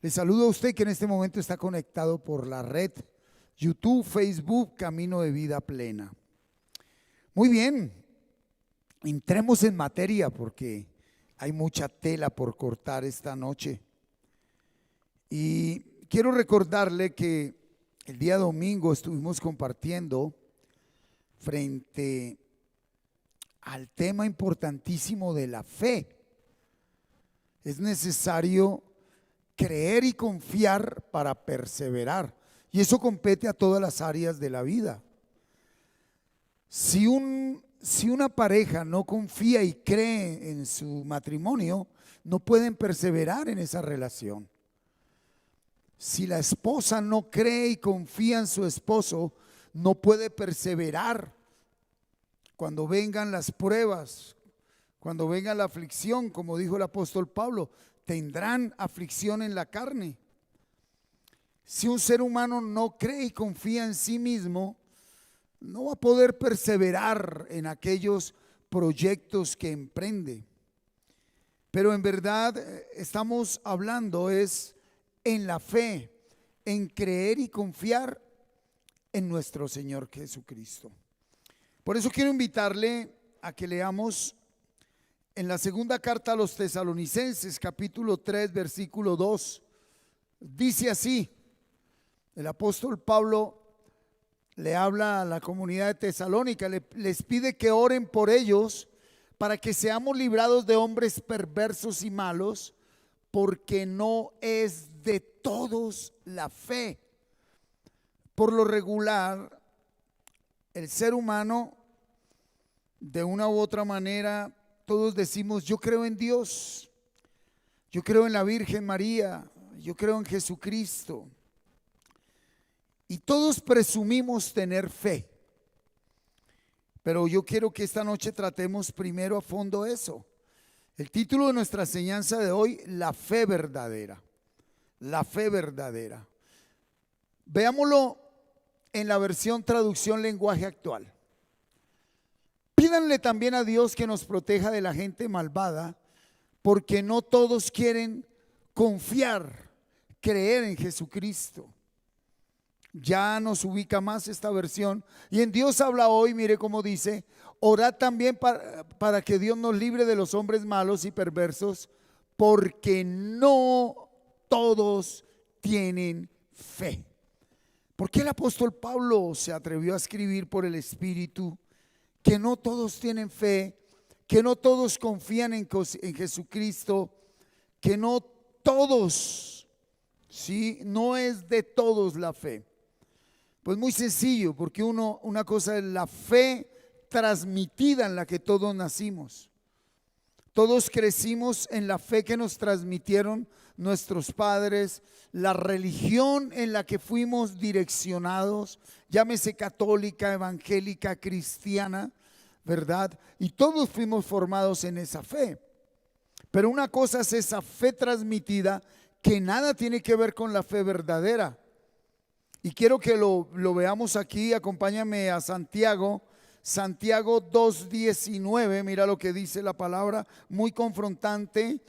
Le saludo a usted que en este momento está conectado por la red YouTube, Facebook, Camino de Vida Plena. Muy bien, entremos en materia porque hay mucha tela por cortar esta noche. Y quiero recordarle que el día domingo estuvimos compartiendo frente al tema importantísimo de la fe. Es necesario creer y confiar para perseverar. Y eso compete a todas las áreas de la vida. Si una pareja no confía y cree en su matrimonio, no pueden perseverar en esa relación. Si la esposa no cree y confía en su esposo, no puede perseverar cuando vengan las pruebas, cuando venga la aflicción, como dijo el apóstol Pablo. Tendrán aflicción en la carne. Si un ser humano no cree y confía en sí mismo, no va a poder perseverar en aquellos proyectos que emprende. Pero en verdad estamos hablando es en la fe, en creer y confiar en nuestro Señor Jesucristo. Por eso quiero invitarle a que leamos en la segunda carta a los Tesalonicenses, capítulo 3, versículo 2, dice así: el apóstol Pablo le habla a la comunidad de Tesalónica, les pide que oren por ellos para que seamos librados de hombres perversos y malos, porque no es de todos la fe. Por lo regular, el ser humano, de una u otra manera, todos decimos: yo creo en Dios, yo creo en la Virgen María, yo creo en Jesucristo. Y todos presumimos tener fe. Pero yo quiero que esta noche tratemos primero a fondo eso. El título de nuestra enseñanza de hoy: la fe verdadera. La fe verdadera. Veámoslo en la versión traducción lenguaje actual. Pídanle también a Dios que nos proteja de la gente malvada, porque no todos quieren confiar, creer en Jesucristo. Ya nos ubica más esta versión. Y en Dios habla hoy, mire cómo dice: orad también para que Dios nos libre de los hombres malos y perversos, porque no todos tienen fe. ¿Por qué el apóstol Pablo se atrevió a escribir por el Espíritu que no todos tienen fe, que no todos confían en Jesucristo, que no todos, ¿sí? No es de todos la fe? Pues muy sencillo, porque una cosa es la fe transmitida en la que todos nacimos. Todos crecimos en la fe que nos transmitieron nuestros padres, la religión en la que fuimos direccionados, llámese católica, evangélica, cristiana, ¿verdad? Y todos fuimos formados en esa fe. Pero una cosa es esa fe transmitida que nada tiene que ver con la fe verdadera. Y quiero que lo veamos aquí. Acompáñame a Santiago 2:19, mira lo que dice la palabra, muy confrontante.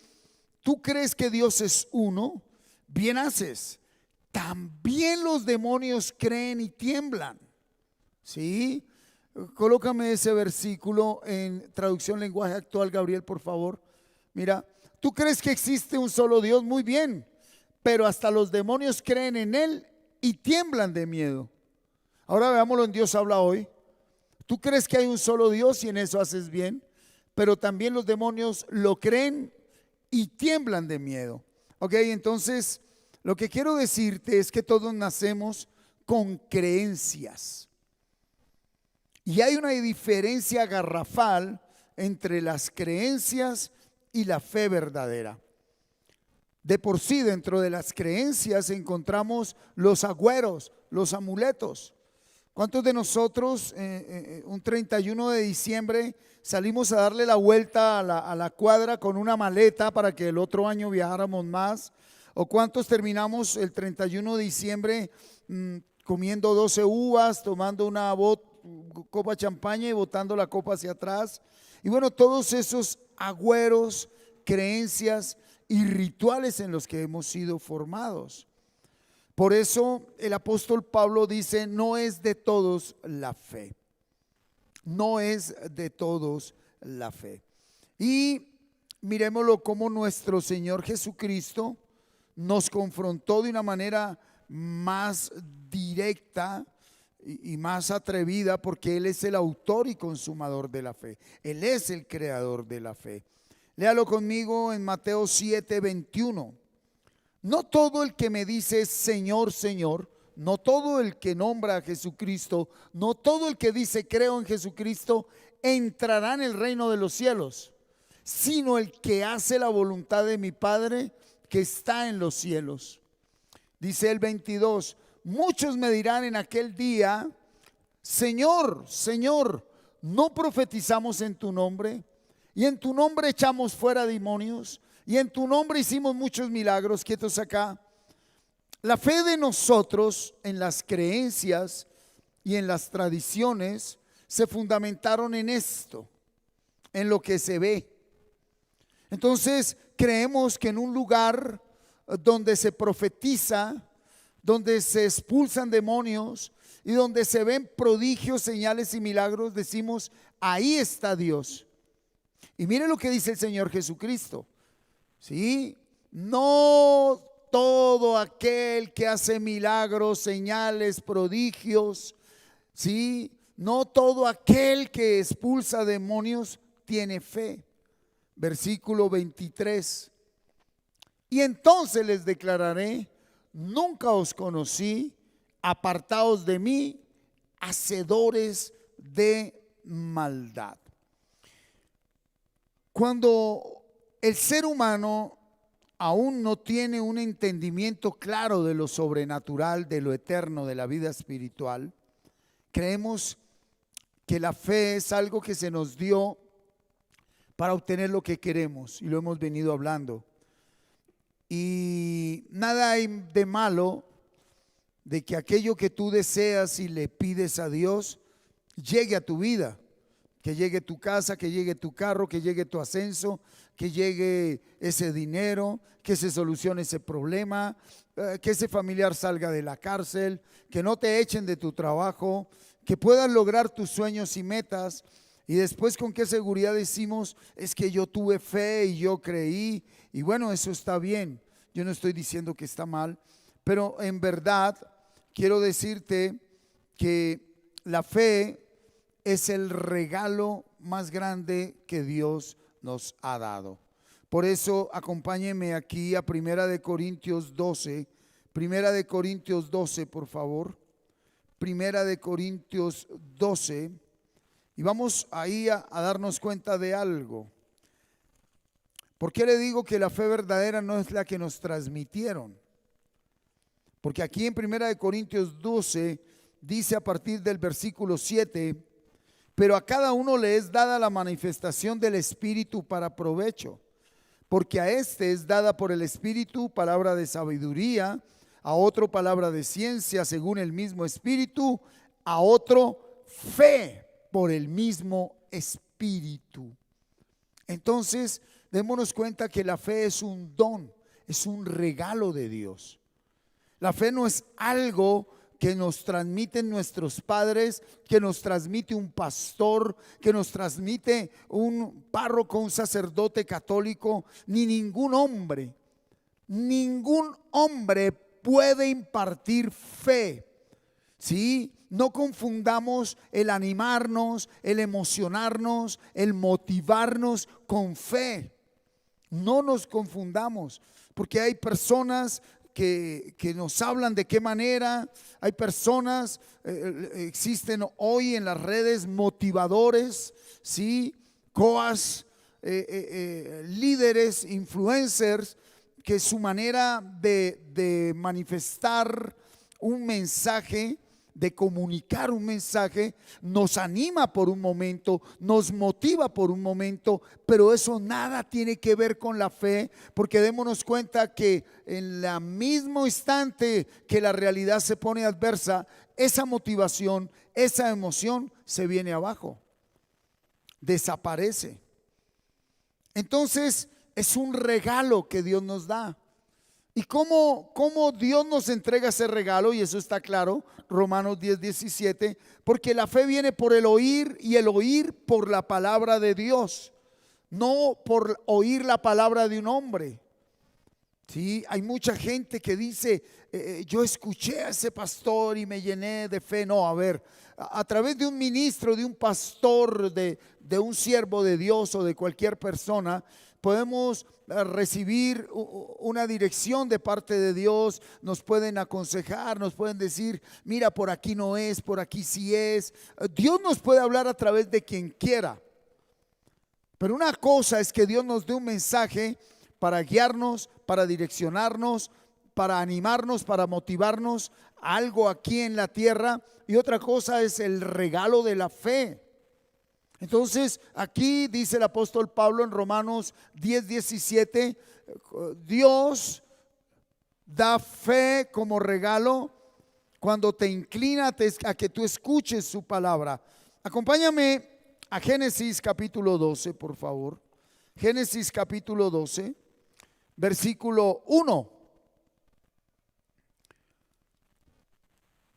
¿Tú crees que Dios es uno? Bien haces. También los demonios creen y tiemblan. ¿Sí? Colócame ese versículo en traducción lenguaje actual, Gabriel, por favor. Mira, ¿tú crees que existe un solo Dios? Muy bien, pero hasta los demonios creen en Él y tiemblan de miedo. Ahora veámoslo en Dios habla hoy. Tú crees que hay un solo Dios y en eso haces bien, pero también los demonios lo creen y tiemblan de miedo. Ok, entonces lo que quiero decirte es que todos nacemos con creencias. Y hay una diferencia garrafal entre las creencias y la fe verdadera. De por sí, dentro de las creencias encontramos los agüeros, los amuletos. ¿Cuántos de nosotros un 31 de diciembre salimos a darle la vuelta a la cuadra con una maleta para que el otro año viajáramos más? ¿O cuántos terminamos el 31 de diciembre comiendo 12 uvas, tomando una copa de champaña y botando la copa hacia atrás? Y bueno, todos esos agüeros, creencias y rituales en los que hemos sido formados. Por eso el apóstol Pablo dice, no es de todos la fe. No es de todos la fe. Y miremoslo como nuestro Señor Jesucristo nos confrontó de una manera más directa y más atrevida, porque Él es el autor y consumador de la fe. Él es el creador de la fe. Léalo conmigo en Mateo 7:21. No todo el que me dice Señor, Señor, no todo el que nombra a Jesucristo, no todo el que dice creo en Jesucristo, entrará en el reino de los cielos, sino el que hace la voluntad de mi Padre que está en los cielos. Dice el 22, muchos me dirán en aquel día, Señor, Señor, ¿no profetizamos en tu nombre? Y en tu nombre echamos fuera demonios, y en tu nombre hicimos muchos milagros. Quietos acá. La fe de nosotros en las creencias y en las tradiciones se fundamentaron en esto, en lo que se ve. Entonces creemos que en un lugar donde se profetiza, donde se expulsan demonios y donde se ven prodigios, señales y milagros, decimos, ahí está Dios. Y mire lo que dice el Señor Jesucristo. ¿Sí? No todo aquel que hace milagros, señales, prodigios, ¿sí? No todo aquel que expulsa demonios tiene fe. Versículo 23. Y entonces les declararé, nunca os conocí, apartaos de mí, hacedores de maldad. Cuando el ser humano aún no tiene un entendimiento claro de lo sobrenatural, de lo eterno, de la vida espiritual, creemos que la fe es algo que se nos dio para obtener lo que queremos, y lo hemos venido hablando. Y nada hay de malo de que aquello que tú deseas y le pides a Dios llegue a tu vida, que llegue tu casa, que llegue tu carro, que llegue tu ascenso, que llegue ese dinero, que se solucione ese problema, que ese familiar salga de la cárcel, que no te echen de tu trabajo, que puedas lograr tus sueños y metas. Y después, ¿con qué seguridad decimos? Es que yo tuve fe y yo creí. Y bueno, eso está bien. Yo no estoy diciendo que está mal, pero en verdad quiero decirte que la fe es el regalo más grande que Dios nos ha dado. Por eso acompáñenme aquí a Primera de Corintios 12. Primera de Corintios 12, por favor. Primera de Corintios 12. Y vamos ahí a darnos cuenta de algo. ¿Por qué le digo que la fe verdadera no es la que nos transmitieron? Porque aquí en Primera de Corintios 12 dice a partir del versículo 7, pero a cada uno le es dada la manifestación del Espíritu para provecho, porque a este es dada por el Espíritu palabra de sabiduría, a otro palabra de ciencia según el mismo Espíritu, a otro fe por el mismo Espíritu. Entonces, démonos cuenta que la fe es un don, es un regalo de Dios. La fe no es algo que nos transmiten nuestros padres, que nos transmite un pastor, que nos transmite un párroco, un sacerdote católico, ni ningún hombre. Ningún hombre puede impartir fe. ¿Sí? No confundamos el animarnos, el emocionarnos, el motivarnos con fe. No nos confundamos, porque hay personas que nos hablan de qué manera. Hay personas, existen hoy en las redes motivadores, ¿sí? Coas, líderes, influencers, que su manera de manifestar un mensaje, de comunicar un mensaje, nos anima por un momento, nos motiva por un momento, pero eso nada tiene que ver con la fe, porque démonos cuenta que en el mismo instante que la realidad se pone adversa, esa motivación, esa emoción se viene abajo, desaparece. Entonces, Es un regalo que Dios nos da. ¿Y cómo Dios nos entrega ese regalo? Y eso está claro, Romanos 10:17, porque la fe viene por el oír y el oír por la palabra de Dios, no por oír la palabra de un hombre. Sí, hay mucha gente que dice, yo escuché a ese pastor y me llené de fe. No, a ver, a través de un ministro, de un pastor, de un siervo de Dios o de cualquier persona, podemos recibir una dirección de parte de Dios. Nos pueden aconsejar, nos pueden decir, mira, por aquí no es, por aquí sí es. Dios nos puede hablar a través de quien quiera. Pero una cosa es que Dios nos dé un mensaje para guiarnos, para direccionarnos, para animarnos, para motivarnos a algo aquí en la tierra. Y otra cosa es el regalo de la fe. Entonces aquí dice el apóstol Pablo en Romanos 10:17, Dios da fe como regalo cuando te inclina a que tú escuches su palabra. Acompáñame a Génesis capítulo 12, por favor. Génesis capítulo 12, versículo 1.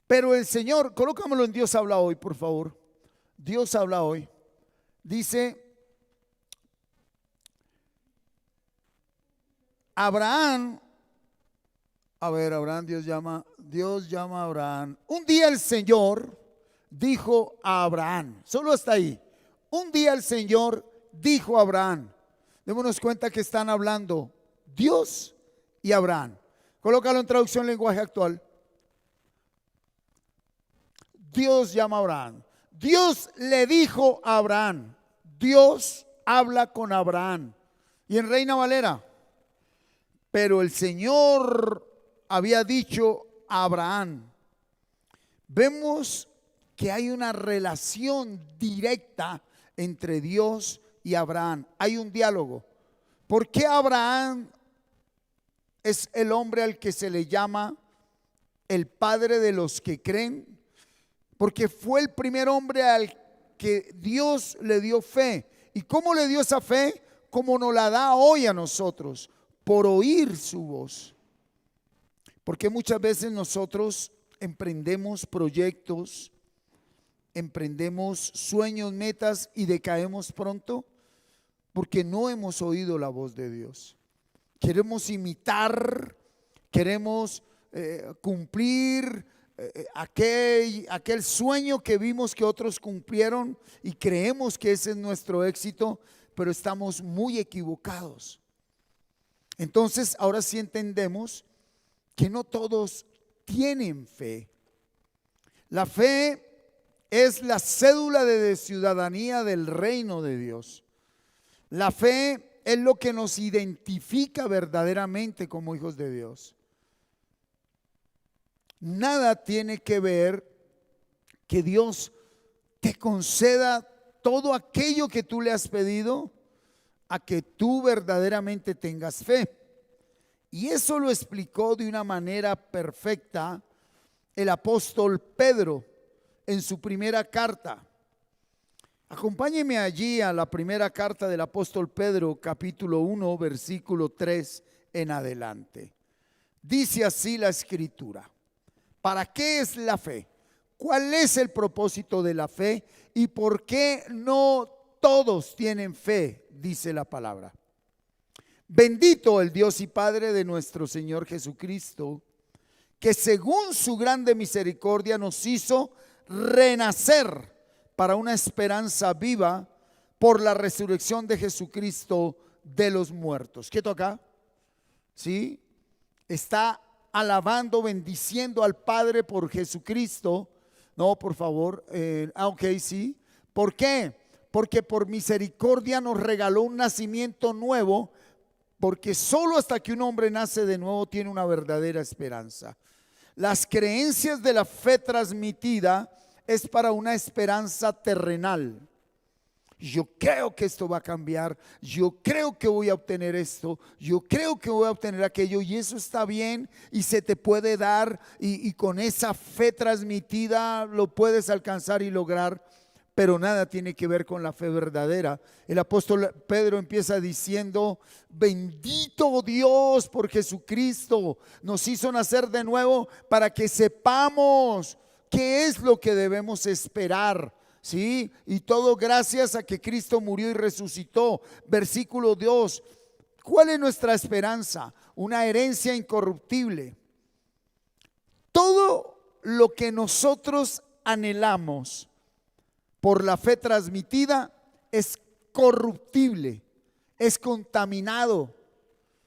Pero el Señor, colócamelo en Dios habla hoy, por favor. Dios habla hoy. Dice, Abraham, Dios llama a Abraham. Un día el Señor dijo a Abraham, solo hasta ahí. Un día el Señor dijo a Abraham. Démonos cuenta que están hablando Dios y Abraham. Colócalo en traducción lenguaje actual. Dios llama a Abraham. Dios le dijo a Abraham. Dios habla con Abraham. Y en Reina Valera. Pero el Señor había dicho a Abraham. Vemos que hay una relación directa entre Dios y Abraham. Hay un diálogo. ¿Por qué Abraham es el hombre al que se le llama el padre de los que creen? Porque fue el primer hombre al que Dios le dio fe. ¿Y cómo le dio esa fe? Como nos la da hoy a nosotros, por oír su voz. Porque muchas veces nosotros emprendemos proyectos, emprendemos sueños, metas y decaemos pronto porque no hemos oído la voz de Dios. Queremos queremos cumplir aquel sueño que vimos que otros cumplieron y creemos que ese es nuestro éxito, pero estamos muy equivocados. Entonces ahora sí entendemos que no todos tienen fe. La fe es la cédula de ciudadanía del reino de Dios. La fe es lo que nos identifica verdaderamente como hijos de Dios. Nada tiene que ver que Dios te conceda todo aquello que tú le has pedido a que tú verdaderamente tengas fe. Y eso lo explicó de una manera perfecta el apóstol Pedro en su primera carta. Acompáñeme allí a la primera carta del apóstol Pedro, capítulo 1, versículo 3 en adelante. Dice así la escritura. ¿Para qué es la fe? ¿Cuál es el propósito de la fe? ¿Y por qué no todos tienen fe? Dice la palabra. Bendito el Dios y Padre de nuestro Señor Jesucristo, que según su grande misericordia nos hizo renacer para una esperanza viva por la resurrección de Jesucristo de los muertos. ¿Quieto acá? ¿Sí? Está alabando, bendiciendo al Padre por Jesucristo. No, por favor. Ok, sí. ¿Por qué? Porque por misericordia nos regaló un nacimiento nuevo, porque solo hasta que un hombre nace de nuevo tiene una verdadera esperanza. Las creencias de la fe transmitida es para una esperanza terrenal. Yo creo que esto va a cambiar, yo creo que voy a obtener esto, yo creo que voy a obtener aquello, y eso está bien y se te puede dar, y con esa fe transmitida lo puedes alcanzar y lograr. pero nada tiene que ver con la fe verdadera. El apóstol Pedro empieza diciendo: bendito Dios por Jesucristo, nos hizo nacer de nuevo para que sepamos qué es lo que debemos esperar. ¿Sí? Y todo gracias a que Cristo murió y resucitó. Versículo 2. ¿Cuál es nuestra esperanza? Una herencia incorruptible. Todo lo que nosotros anhelamos por la fe transmitida es corruptible, es contaminado,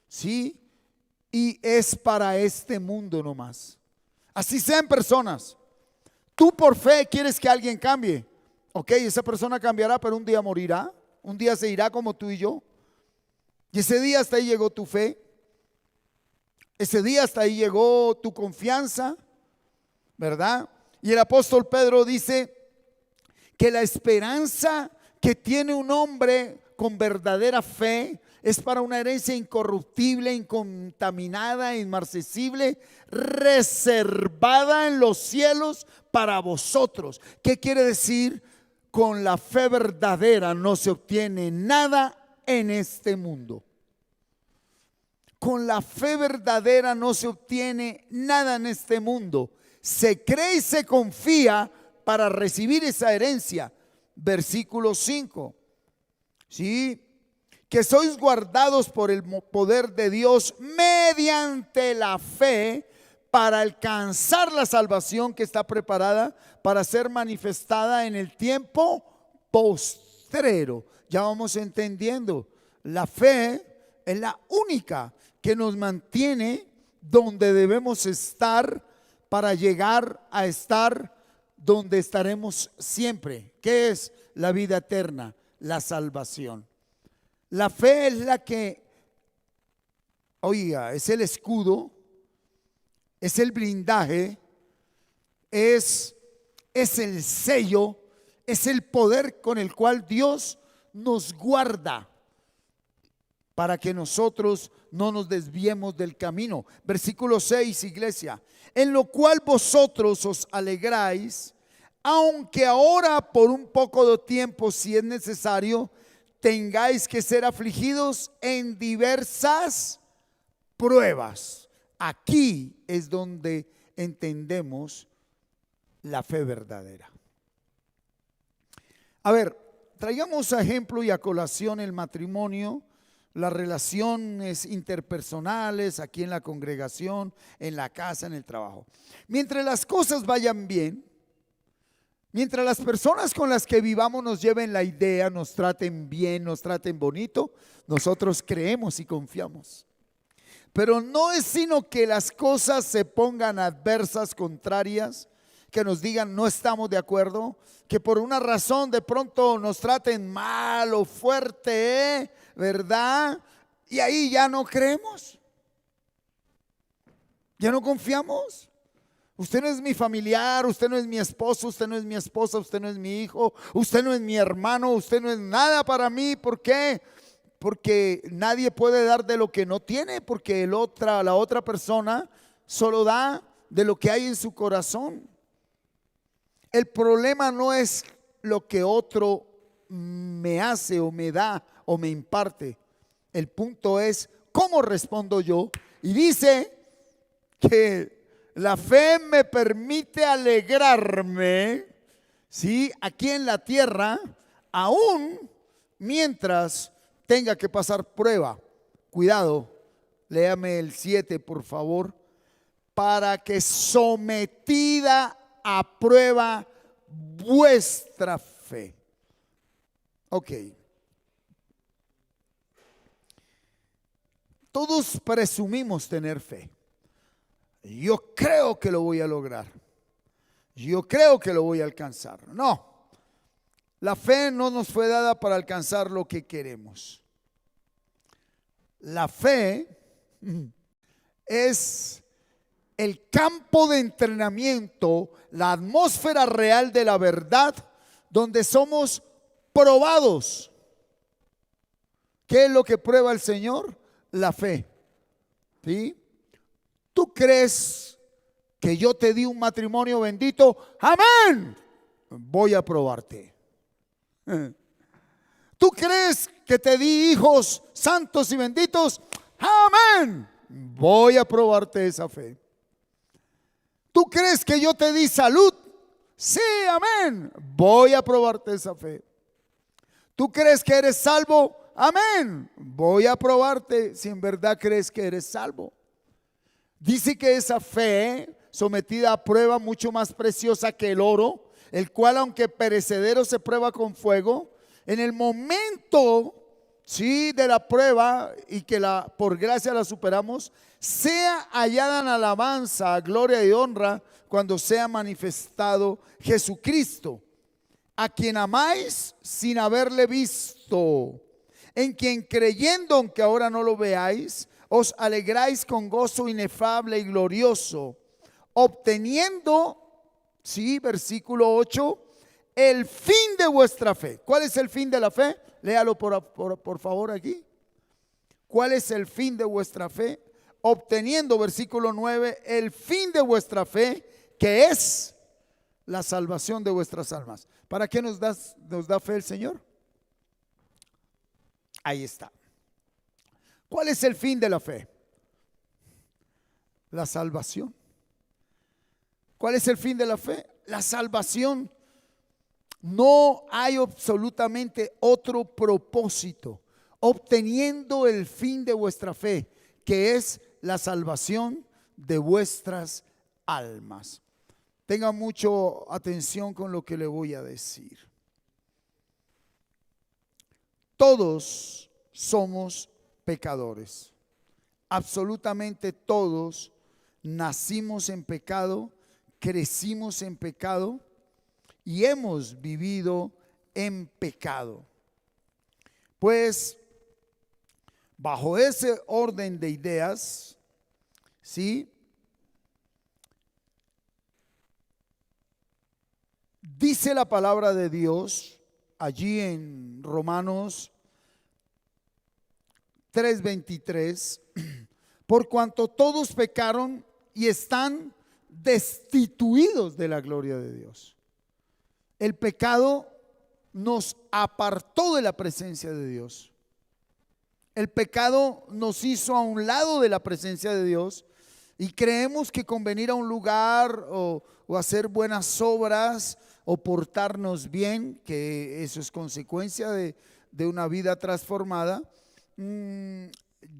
¿sí? Y es para este mundo nomás. Así sean personas. Tú por fe quieres que alguien cambie. Ok, esa persona cambiará, pero un día morirá. Un día se irá como tú y yo. Y ese día hasta ahí llegó tu fe. Ese día hasta ahí llegó tu confianza, ¿verdad? Y el apóstol Pedro dice que la esperanza que tiene un hombre con verdadera fe es para una herencia incorruptible, incontaminada, inmarcesible, reservada en los cielos para vosotros. ¿Qué quiere decir? Con la fe verdadera no se obtiene nada en este mundo. Con la fe verdadera no se obtiene nada en este mundo. Se cree y se confía para recibir esa herencia. Versículo 5. ¿Sí? Que sois guardados por el poder de Dios mediante la fe para alcanzar la salvación que está preparada para ser manifestada en el tiempo postrero. Ya vamos entendiendo. La fe es la única que nos mantiene donde debemos estar para llegar a estar donde estaremos siempre. ¿Qué es la vida eterna? La salvación. La fe es la que, oiga, es el escudo, es el blindaje, es el sello, es el poder con el cual Dios nos guarda para que nosotros no nos desviemos del camino. Versículo 6, iglesia: en lo cual vosotros os alegráis, aunque ahora por un poco de tiempo, si es necesario, tengáis que ser afligidos en diversas pruebas. Aquí es donde entendemos la fe verdadera. A ver, traigamos a ejemplo y a colación el matrimonio, las relaciones interpersonales aquí en la congregación, en la casa, en el trabajo. Mientras las cosas vayan bien, mientras las personas con las que vivamos nos lleven la idea, nos traten bien, nos traten bonito, nosotros creemos y confiamos. Pero no es sino que las cosas se pongan adversas, contrarias, que nos digan no estamos de acuerdo, que por una razón de pronto nos traten mal o fuerte, ¿verdad? Y ahí ya no creemos, ya no confiamos. Usted no es mi familiar, usted no es mi esposo, usted no es mi esposa, usted no es mi hijo, usted no es mi hermano, usted no es nada para mí. ¿Por qué? Porque nadie puede dar de lo que no tiene, porque la otra persona solo da de lo que hay en su corazón. El problema no es lo que otro me hace o me da o me imparte. El punto es cómo respondo yo. Y dice que la fe me permite alegrarme, ¿sí?, aquí en la tierra, aún mientras tenga que pasar prueba. Cuidado, léame el 7 por favor. Para que sometida a prueba vuestra fe. Ok. Todos presumimos tener fe. Yo creo que lo voy a lograr. Yo creo que lo voy a alcanzar. No. La fe no nos fue dada para alcanzar lo que queremos. La fe es el campo de entrenamiento, la atmósfera real de la verdad, donde somos probados. ¿Qué es lo que prueba el Señor? La fe. ¿Sí? ¿Tú crees que yo te di un matrimonio bendito? ¡Amén! Voy a probarte. ¿Tú crees que te di hijos santos y benditos? Amén. Voy a probarte esa fe. ¿Tú crees que yo te di salud? Sí, amén. Voy a probarte esa fe. ¿Tú crees que eres salvo? Amén. Voy a probarte si en verdad crees que eres salvo. Dice que esa fe sometida a prueba, mucho más preciosa que el oro, el cual aunque perecedero se prueba con fuego, en el momento, sí, de la prueba y que por gracia la superamos, sea hallada en alabanza, gloria y honra cuando sea manifestado Jesucristo, a quien amáis sin haberle visto, en quien creyendo, aunque ahora no lo veáis, os alegráis con gozo inefable y glorioso, obteniendo, sí, versículo 8, el fin de vuestra fe. ¿Cuál es el fin de la fe? Léalo por favor aquí. ¿Cuál es el fin de vuestra fe? Obteniendo, versículo 9, el fin de vuestra fe, que es la salvación de vuestras almas. ¿Para qué nos da fe el Señor? Ahí está. ¿Cuál es el fin de la fe? La salvación. ¿Cuál es el fin de la fe? La salvación. No hay absolutamente otro propósito. Obteniendo el fin de vuestra fe, que es la salvación de vuestras almas. Tenga mucha atención con lo que le voy a decir. Todos somos pecadores. Absolutamente todos nacimos en pecado, crecimos en pecado y hemos vivido en pecado. Pues bajo ese orden de ideas, ¿sí? Dice la palabra de Dios allí en Romanos 3:23, por cuanto todos pecaron y están destituidos de la gloria de Dios. El pecado nos apartó de la presencia de Dios. El pecado nos hizo a un lado de la presencia de Dios y creemos que con venir a un lugar o hacer buenas obras o portarnos bien, que eso es consecuencia de una vida transformada,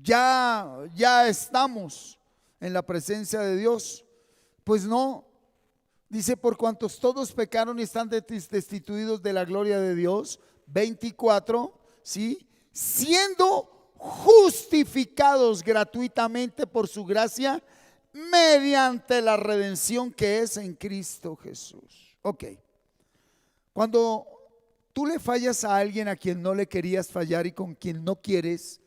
ya estamos en la presencia de Dios. Pues no, dice, por cuantos todos pecaron y están destituidos de la gloria de Dios, 24, ¿sí? Siendo justificados gratuitamente por su gracia mediante la redención que es en Cristo Jesús. Ok, cuando tú le fallas a alguien a quien no le querías fallar y con quien no quieres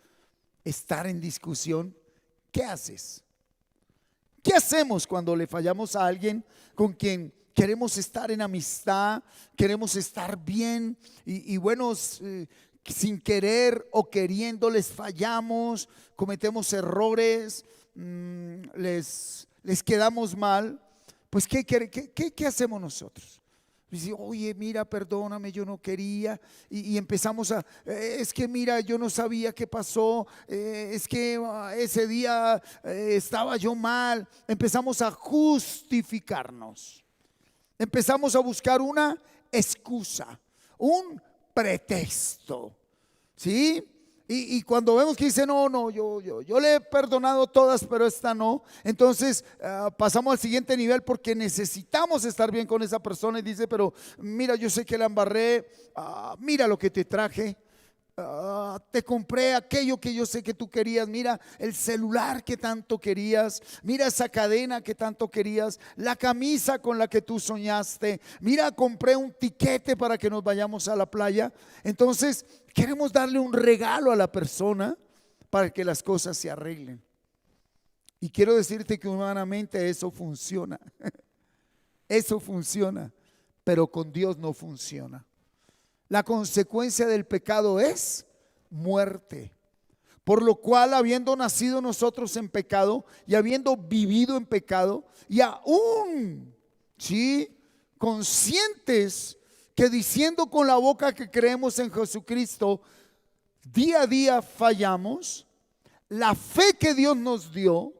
estar en discusión, ¿qué haces? ¿Qué hacemos cuando le fallamos a alguien con quien queremos estar en amistad, queremos estar bien y bueno, sin querer o queriendo les fallamos, cometemos errores, les quedamos mal? Pues ¿qué hacemos nosotros? Dice, oye, mira, perdóname, yo no quería. Y empezamos es que mira, yo no sabía qué pasó, es que ese día estaba yo mal. Empezamos a justificarnos. Empezamos a buscar una excusa, un pretexto, ¿sí? Y cuando vemos que dice, no, yo le he perdonado todas, pero esta no, entonces pasamos al siguiente nivel porque necesitamos estar bien con esa persona y dice, pero mira, yo sé que la embarré, mira lo que te traje, te compré aquello que yo sé que tú querías, mira el celular que tanto querías, mira esa cadena que tanto querías, la camisa con la que tú soñaste, mira, compré un tiquete para que nos vayamos a la playa. Entonces queremos darle un regalo a la persona para que las cosas se arreglen. Y quiero decirte que humanamente eso funciona. Eso funciona, pero con Dios no funciona. La consecuencia del pecado es muerte. Por lo cual, habiendo nacido nosotros en pecado y habiendo vivido en pecado y aún, ¿sí?, conscientes que diciendo con la boca que creemos en Jesucristo, día a día fallamos. La fe que Dios nos dio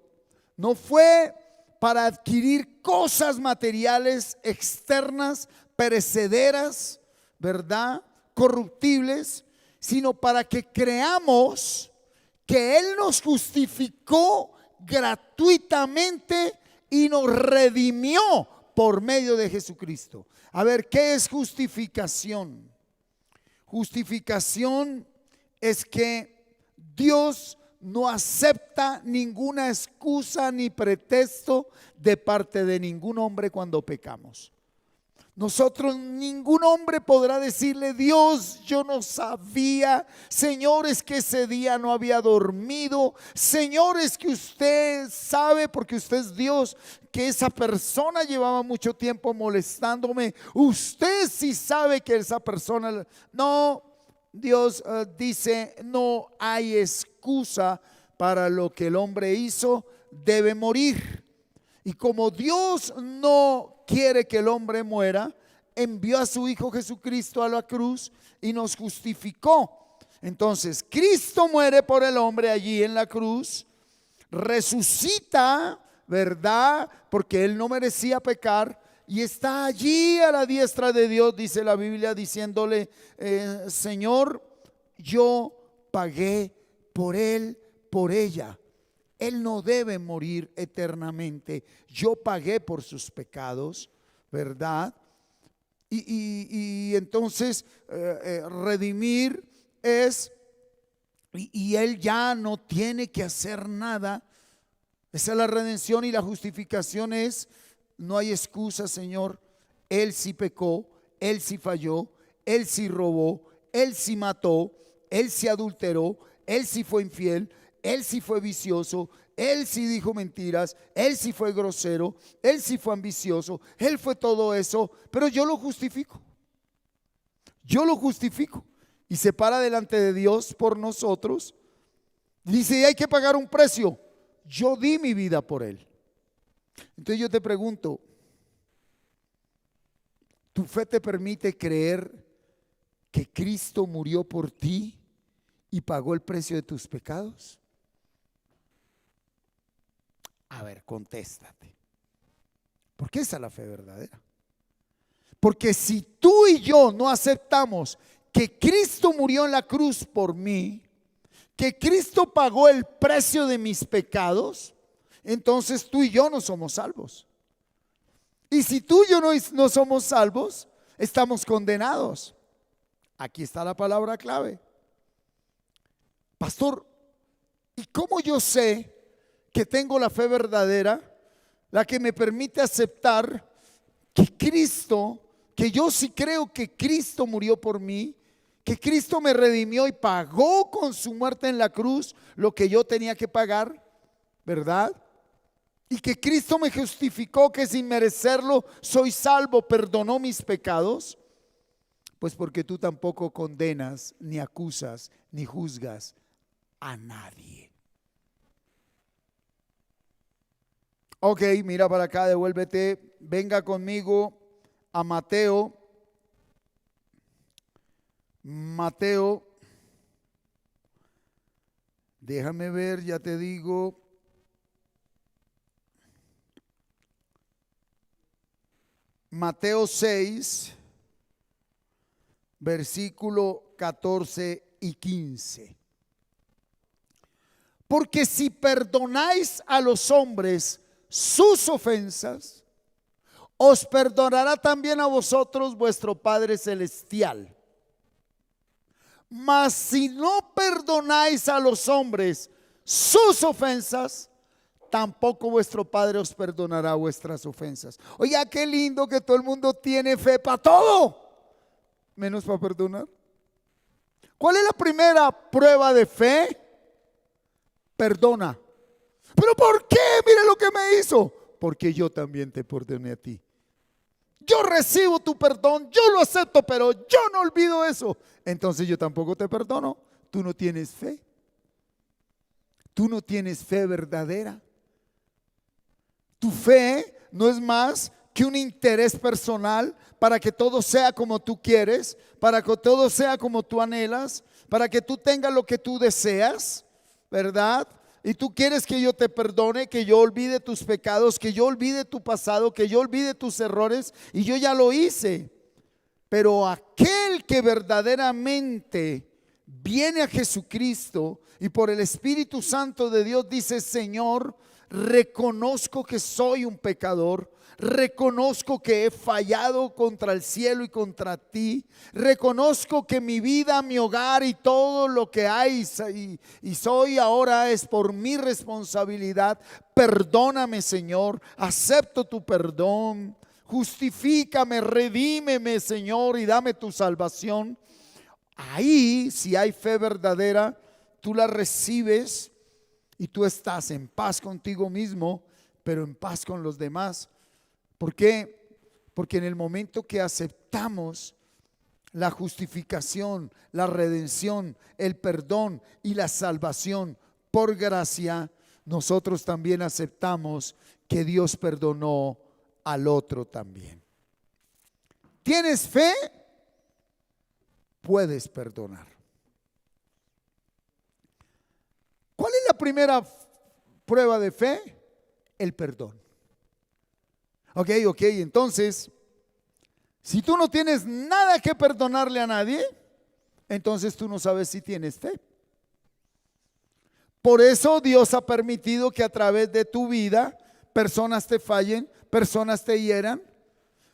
no fue para adquirir cosas materiales externas, perecederas, ¿verdad? Corruptibles, sino para que creamos que Él nos justificó gratuitamente y nos redimió por medio de Jesucristo. A ver, ¿qué es justificación? Justificación es que Dios no acepta ninguna excusa ni pretexto de parte de ningún hombre cuando pecamos. Nosotros, ningún hombre podrá decirle: Dios, yo no sabía, Señor, es que ese día no había dormido, Señor, es que usted sabe, porque usted es Dios, que esa persona llevaba mucho tiempo molestándome. Usted sí sabe que esa persona... No, Dios dice: no hay excusa para lo que el hombre hizo, debe morir. Y como Dios no quiere que el hombre muera, envió a su Hijo Jesucristo a la cruz y nos justificó. Entonces Cristo muere por el hombre allí en la cruz, resucita, ¿verdad? Porque Él no merecía pecar, y está allí a la diestra de Dios, dice la Biblia, diciéndole: Señor, yo pagué por él, por ella. Él no debe morir eternamente. Yo pagué por sus pecados, ¿verdad? Y entonces redimir es, y Él ya no tiene que hacer nada. Esa es la redención, y la justificación es: no hay excusa, Señor. Él sí pecó, Él sí falló, Él sí robó, Él sí mató, Él sí adulteró, Él sí fue infiel, Él sí fue vicioso, Él sí dijo mentiras, Él sí fue grosero, Él sí fue ambicioso, Él fue todo eso, pero yo lo justifico. Yo lo justifico. Y se para delante de Dios por nosotros. Dice: y hay que pagar un precio. Yo di mi vida por Él. Entonces yo te pregunto, ¿tu fe te permite creer que Cristo murió por ti y pagó el precio de tus pecados? A ver, contéstate. Porque esa es la fe verdadera. Porque si tú y yo no aceptamos que Cristo murió en la cruz por mí, que Cristo pagó el precio de mis pecados, entonces tú y yo no somos salvos. Y si tú y yo no somos salvos, estamos condenados. Aquí está la palabra clave. Pastor, ¿y cómo yo sé que tengo la fe verdadera, la que me permite aceptar que Cristo, que yo sí creo que Cristo murió por mí, que Cristo me redimió y pagó con su muerte en la cruz lo que yo tenía que pagar, ¿verdad? Y que Cristo me justificó, que sin merecerlo soy salvo, perdonó mis pecados? Pues porque tú tampoco condenas, ni acusas, ni juzgas a nadie. Ok, mira para acá, devuélvete, venga conmigo a Mateo. Mateo, déjame ver, ya te digo. Mateo 6, versículo 14 y 15. Porque si perdonáis a los hombres sus ofensas, os perdonará también a vosotros vuestro Padre Celestial. Mas si no perdonáis a los hombres sus ofensas, tampoco vuestro Padre os perdonará vuestras ofensas. Oiga, qué lindo que todo el mundo tiene fe para todo, menos para perdonar. ¿Cuál es la primera prueba de fe? Perdona. ¿Pero por qué? Mira lo que me hizo. Porque yo también te perdoné a ti. Yo recibo tu perdón, yo lo acepto, pero yo no olvido eso. Entonces yo tampoco te perdono. Tú no tienes fe. Tú no tienes fe verdadera. Tu fe no es más que un interés personal, para que todo sea como tú quieres, para que todo sea como tú anhelas, para que tú tengas lo que tú deseas, ¿verdad? Y tú quieres que yo te perdone, que yo olvide tus pecados, que yo olvide tu pasado, que yo olvide tus errores, y yo ya lo hice. Pero aquel que verdaderamente viene a Jesucristo y por el Espíritu Santo de Dios dice: Señor, reconozco que soy un pecador, reconozco que he fallado contra el cielo y contra ti, reconozco que mi vida, mi hogar y todo lo que hay y soy ahora es por mi responsabilidad. Perdóname, Señor, acepto tu perdón, justifícame, redímeme, Señor, y dame tu salvación. Ahí, si hay fe verdadera, tú la recibes y tú estás en paz contigo mismo, pero en paz con los demás. ¿Por qué? Porque en el momento que aceptamos la justificación, la redención, el perdón y la salvación por gracia, nosotros también aceptamos que Dios perdonó al otro también. ¿Tienes fe? Puedes perdonar. ¿Cuál es la primera prueba de fe? El perdón. Ok, entonces, si tú no tienes nada que perdonarle a nadie, entonces tú no sabes si tienes fe. Por eso Dios ha permitido que a través de tu vida personas te fallen, personas te hieran,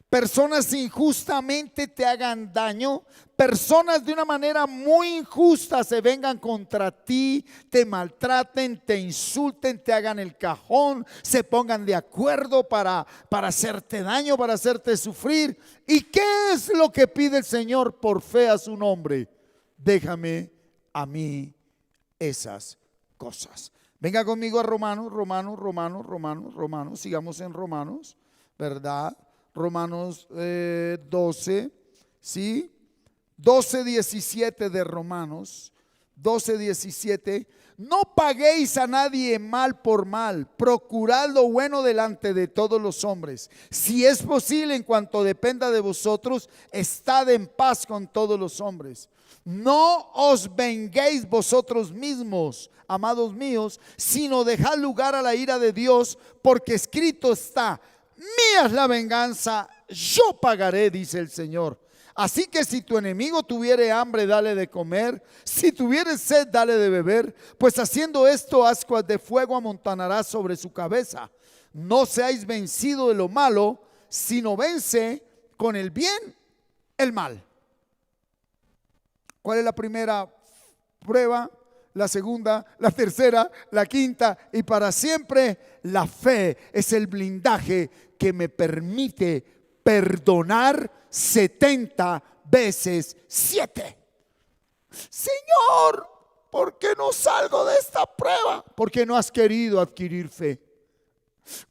personas injustamente te hagan daño, personas de una manera muy injusta se vengan contra ti, te maltraten, te insulten, te hagan el cajón, se pongan de acuerdo para hacerte daño, para hacerte sufrir. ¿Y qué es lo que pide el Señor por fe a su nombre? Déjame a mí esas cosas. Venga conmigo a Romanos, sigamos en Romanos, ¿verdad? Romanos 12, ¿sí? 12:17 de Romanos, 12:17. No paguéis a nadie mal por mal, procurad lo bueno delante de todos los hombres. Si es posible, en cuanto dependa de vosotros, estad en paz con todos los hombres. No os venguéis vosotros mismos, amados míos, sino dejad lugar a la ira de Dios, porque escrito está: mía es la venganza, yo pagaré, dice el Señor. Así que si tu enemigo tuviere hambre, dale de comer; si tuviere sed, dale de beber, pues haciendo esto, ascuas de fuego amontonarás sobre su cabeza. No seáis vencidos de lo malo, sino vence con el bien el mal. ¿Cuál es la primera prueba? La segunda, la tercera, la quinta y para siempre. La fe es el blindaje que me permite perdonar 70 veces 7. Señor, ¿por qué no salgo de esta prueba? Porque no has querido adquirir fe.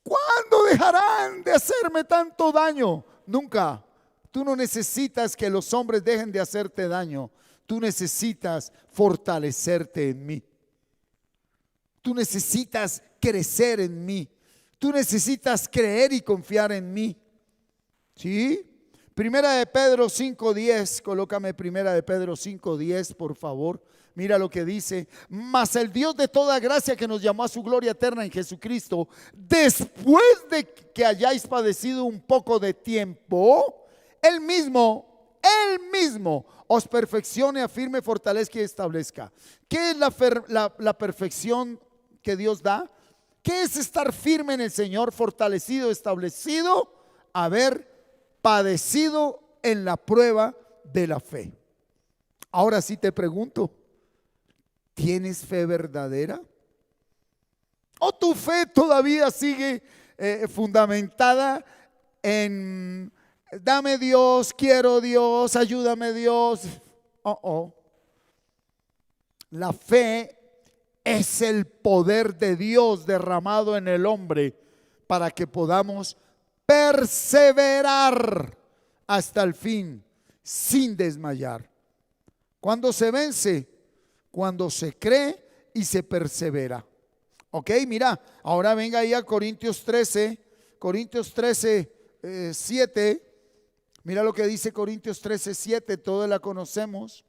¿Cuándo dejarán de hacerme tanto daño? Nunca. Tú no necesitas que los hombres dejen de hacerte daño. Tú necesitas fortalecerte en mí. Tú necesitas crecer en mí. Tú necesitas creer y confiar en mí. ¿Sí? Primera de Pedro 5:10. Colócame Primera de Pedro 5:10, por favor. Mira lo que dice: mas el Dios de toda gracia, que nos llamó a su gloria eterna en Jesucristo, después de que hayáis padecido un poco de tiempo, Él mismo os perfeccione, afirme, fortalezca y establezca. ¿Qué es la perfección que Dios da? ¿Qué es estar firme en el Señor, fortalecido, establecido? Haber padecido en la prueba de la fe. Ahora sí te pregunto, ¿tienes fe verdadera? ¿O tu fe todavía sigue fundamentada en dame Dios, quiero Dios, ayúdame Dios? La fe es el poder de Dios derramado en el hombre para que podamos perseverar hasta el fin sin desmayar. ¿Cuándo se vence? Cuando se cree y se persevera. Ok, mira, ahora venga ahí a Corintios 13, 7, mira lo que dice Corintios 13, 7, todos la conocemos.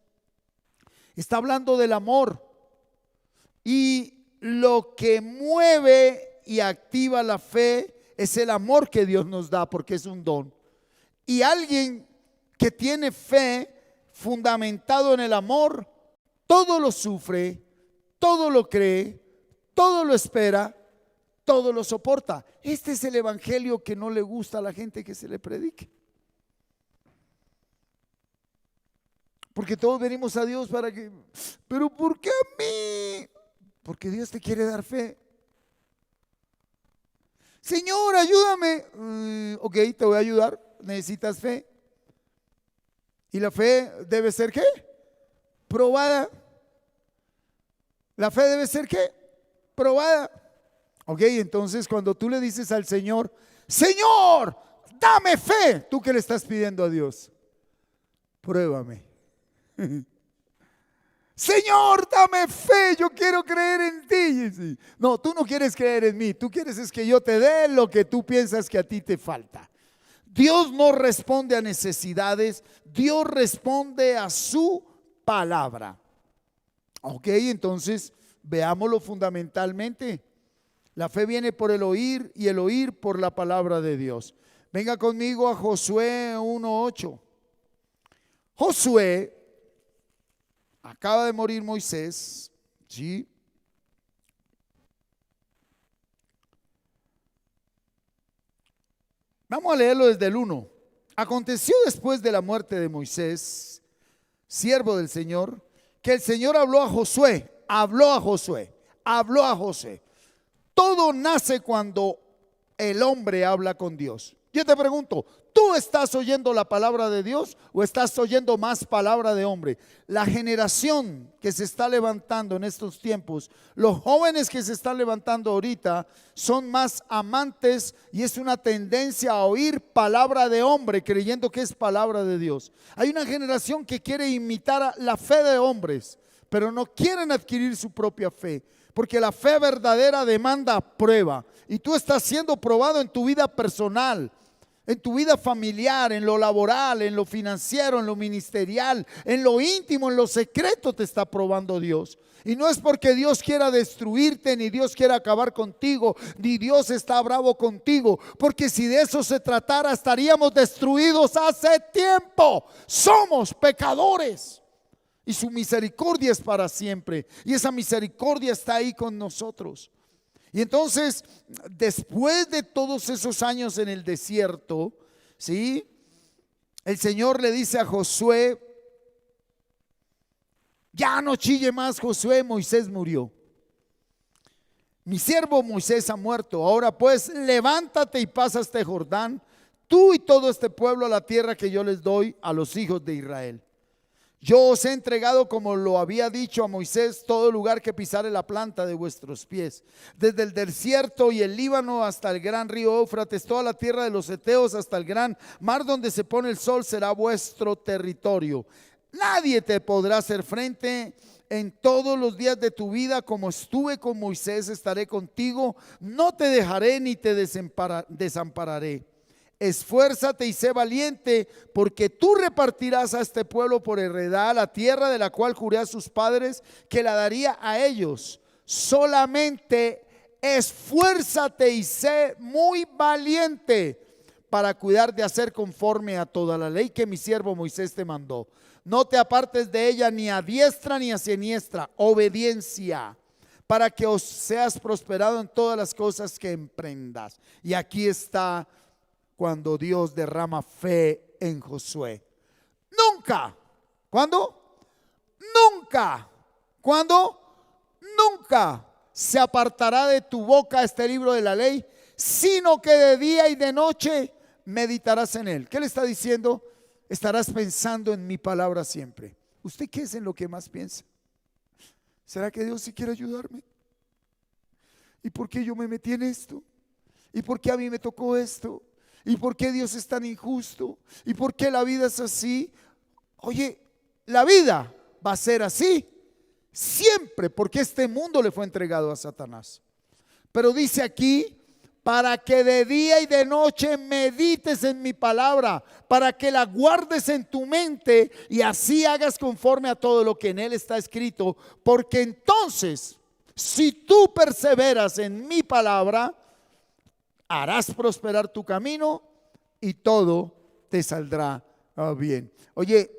Está hablando del amor. Y lo que mueve y activa la fe es el amor que Dios nos da, porque es un don. Y alguien que tiene fe fundamentado en el amor, todo lo sufre, todo lo cree, todo lo espera, todo lo soporta. Este es el evangelio que no le gusta a la gente que se le predique. Porque todos venimos a Dios para que, pero ¿por qué a mí? Porque Dios te quiere dar fe. Señor, ayúdame. Ok, te voy a ayudar. Necesitas fe. Y la fe debe ser ¿qué? Probada. La fe debe ser ¿qué? Probada. Ok, entonces cuando tú le dices al Señor, Señor, dame fe, ¿tú qué le estás pidiendo a Dios? Pruébame. Señor, dame fe, yo quiero creer en ti. No, tú no quieres creer en mí, tú quieres es que yo te dé lo que tú piensas que a ti te falta. Dios no responde a necesidades, Dios responde a su palabra. Ok, entonces veámoslo fundamentalmente. La fe viene por el oír y el oír por la palabra de Dios. Venga conmigo a Josué 1:8. Josué, acaba de morir Moisés, ¿sí? Vamos a leerlo desde el 1. Aconteció después de la muerte de Moisés, siervo del Señor, que el Señor habló a Josué. Todo nace cuando el hombre habla con Dios. Yo te pregunto, ¿tú estás oyendo la palabra de Dios o estás oyendo más palabra de hombre? La generación que se está levantando en estos tiempos, los jóvenes que se están levantando ahorita son más amantes y es una tendencia a oír palabra de hombre creyendo que es palabra de Dios. Hay una generación que quiere imitar la fe de hombres, pero no quieren adquirir su propia fe. Porque la fe verdadera demanda prueba. Y tú estás siendo probado en tu vida personal, en tu vida familiar, en lo laboral, en lo financiero, en lo ministerial, en lo íntimo, en lo secreto te está probando Dios. Y no es porque Dios quiera destruirte, ni Dios quiera acabar contigo, ni Dios está bravo contigo. Porque si de eso se tratara, estaríamos destruidos hace tiempo. Somos pecadores. Y su misericordia es para siempre. Y esa misericordia está ahí con nosotros. Y entonces, después de todos esos años en el desierto, ¿sí? El Señor le dice a Josué, ya no chille más Josué, Moisés murió. Mi siervo Moisés ha muerto. Ahora pues, levántate y pasa este Jordán, tú y todo este pueblo a la tierra que yo les doy a los hijos de Israel. Yo os he entregado, como lo había dicho a Moisés, todo lugar que pisare la planta de vuestros pies, desde el desierto y el Líbano hasta el gran río Éufrates, toda la tierra de los heteos hasta el gran mar donde se pone el sol será vuestro territorio. Nadie te podrá hacer frente en todos los días de tu vida. Como estuve con Moisés, estaré contigo, no te dejaré ni te desampararé. Esfuérzate y sé valiente, porque tú repartirás a este pueblo por heredad la tierra de la cual juré a sus padres que la daría a ellos. Solamente esfuérzate y sé muy valiente para cuidar de hacer conforme a toda la ley que mi siervo Moisés te mandó. No te apartes de ella ni a diestra ni a siniestra. Obediencia, para que os seas prosperado en todas las cosas que emprendas. Y aquí está cuando Dios derrama fe en Josué. Nunca. ¿Cuándo? Nunca. ¿Cuándo? Nunca se apartará de tu boca este libro de la ley, sino que de día y de noche meditarás en él. ¿Qué le está diciendo? Estarás pensando en mi palabra siempre. ¿Usted qué es en lo que más piensa? ¿Será que Dios sí quiere ayudarme? ¿Y por qué yo me metí en esto? ¿Y por qué a mí me tocó esto? ¿Y por qué Dios es tan injusto? ¿Y por qué la vida es así? Oye, la vida va a ser así siempre, porque este mundo le fue entregado a Satanás. Pero dice aquí, para que de día y de noche medites en mi palabra, para que la guardes en tu mente y así hagas conforme a todo lo que en él está escrito, porque entonces, si tú perseveras en mi palabra, harás prosperar tu camino y todo te saldrá bien. Oye,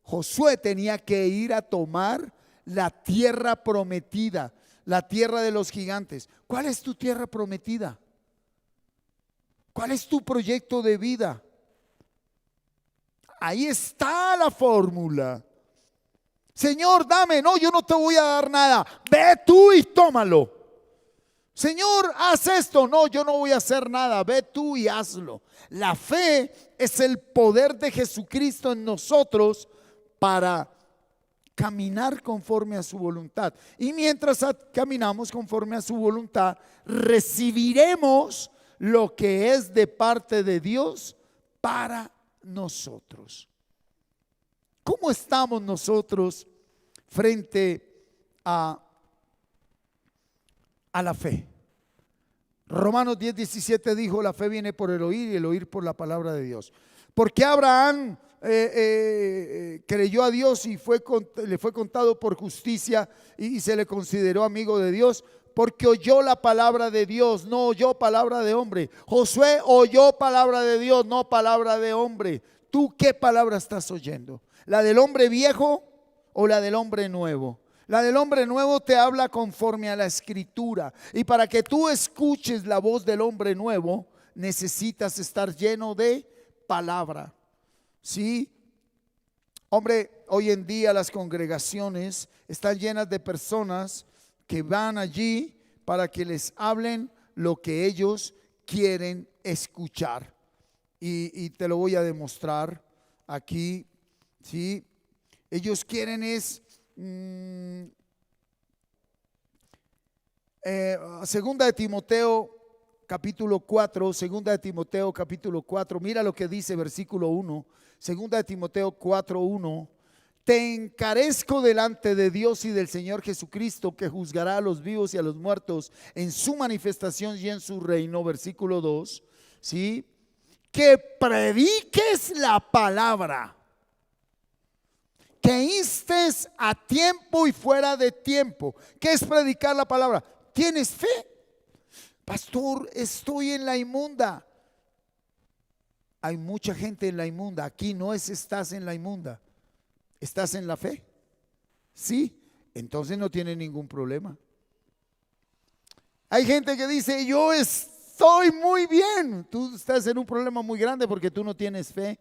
Josué tenía que ir a tomar la tierra prometida, la tierra de los gigantes. ¿Cuál es tu tierra prometida? ¿Cuál es tu proyecto de vida? Ahí está la fórmula. Señor, dame. No, yo no te voy a dar nada. Ve tú y tómalo. Señor, haz esto. No, yo no voy a hacer nada. Ve tú y hazlo. La fe es el poder de Jesucristo en nosotros para caminar conforme a su voluntad. Y mientras caminamos conforme a su voluntad, recibiremos lo que es de parte de Dios para nosotros. ¿Cómo estamos nosotros frente a la fe? Romanos 10:17 dijo: la fe viene por el oír y el oír por la palabra de Dios. Porque Abraham creyó a Dios y le fue contado por justicia y se le consideró amigo de Dios, porque oyó la palabra de Dios, no oyó palabra de hombre. Josué oyó palabra de Dios, no palabra de hombre. ¿Tú qué palabra estás oyendo? ¿La del hombre viejo o la del hombre nuevo? La del hombre nuevo te habla conforme a la escritura, y para que tú escuches la voz del hombre nuevo necesitas estar lleno de palabra. Sí, hombre, hoy en día las congregaciones están llenas de personas que van allí para que les hablen lo que ellos quieren escuchar. Y te lo voy a demostrar aquí. ¿Sí? Ellos quieren es segunda de Timoteo capítulo 4, segunda de Timoteo capítulo 4, mira lo que dice versículo 1, segunda de Timoteo 4:1. Te encarezco delante de Dios y del Señor Jesucristo, que juzgará a los vivos y a los muertos en su manifestación y en su reino. Versículo 2, ¿sí? Que prediques la palabra, que instes a tiempo y fuera de tiempo. ¿Qué es predicar la palabra? ¿Tienes fe? Pastor, estoy en la inmunda. Hay mucha gente en la inmunda. Aquí no es estás en la inmunda. ¿Estás en la fe? Sí, entonces no tiene ningún problema. Hay gente que dice: yo estoy muy bien. Tú estás en un problema muy grande porque tú no tienes fe.